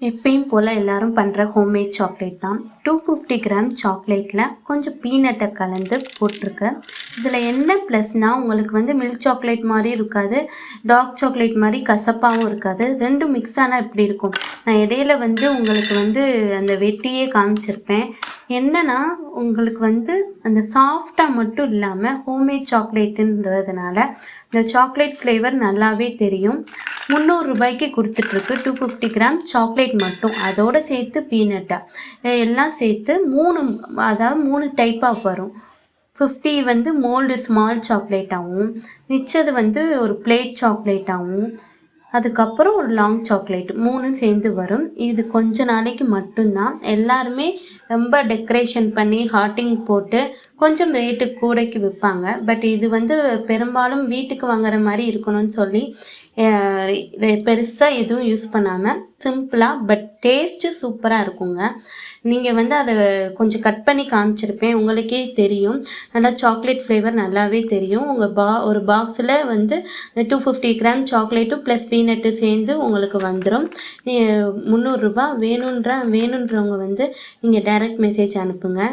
எப்பயும் போல் எல்லோரும் பண்ணுற ஹோம்மேட் சாக்லேட் தான். 250 கிராம் சாக்லேட்டில் கொஞ்சம் பீனட்டை கலந்து போட்டிருக்கேன். இதில் என்ன ப்ளஸ்னால் உங்களுக்கு வந்து மில்க் சாக்லேட் மாதிரி இருக்காது, டார்க் சாக்லேட் மாதிரி கசப்பாகவும் இருக்காது. ரெண்டும் மிக்ஸ் ஆனால் எப்படி இருக்கும். நான் இடையில வந்து உங்களுக்கு வந்து அந்த வெட்டியே காமிச்சிருப்பேன். என்னென்னா உங்களுக்கு வந்து அந்த சாஃப்டாக மட்டும் இல்லாமல் ஹோம்மேட் சாக்லேட்டுன்றதுனால இந்த சாக்லேட் ஃப்ளேவர் நல்லாவே தெரியும். 300 ரூபாய்க்கு கொடுத்துட்ருக்கு 250 கிராம் சாக்லேட் மட்டும், அதோடு சேர்த்து பீனட்டா எல்லாம் சேர்த்து 3 டைப்பாக வரும். 50 வந்து மோல்டு ஸ்மால் சாக்லேட்டாகவும், மிச்சது வந்து ஒரு பிளேட் சாக்லேட்டாகவும், அதுக்கப்புறம் ஒரு லாங் சாக்லேட் 3 சேர்ந்து வரும். இது கொஞ்ச நாளைக்கு மட்டும்தான். எல்லாருமே ரொம்ப டெக்கரேஷன் பண்ணி ஹார்ட்டிங் போட்டு கொஞ்சம் ரேட்டு கூடைக்கு விற்பாங்க. பட் இது வந்து பெரும்பாலும் வீட்டுக்கு வாங்குற மாதிரி இருக்கணும்னு சொல்லி பெருசாக எதுவும் யூஸ் பண்ணாமல் சிம்பிளாக பட் டேஸ்ட்டு சூப்பராக இருக்குங்க. நீங்கள் வந்து அதை கொஞ்சம் கட் பண்ணி காமிச்சிருப்பேன், உங்களுக்கே தெரியும். நல்லா சாக்லேட் ஃப்ளேவர் நல்லாவே தெரியும். உங்கள் ஒரு பாக்ஸில் வந்து 250 கிராம் சாக்லேட்டும் ப்ளஸ் பீனட்டு சேர்ந்து உங்களுக்கு வந்துடும். 300 ரூபா வேணுன்றவங்க வந்து நீங்கள் டைரக்ட் மெசேஜ் அனுப்புங்க.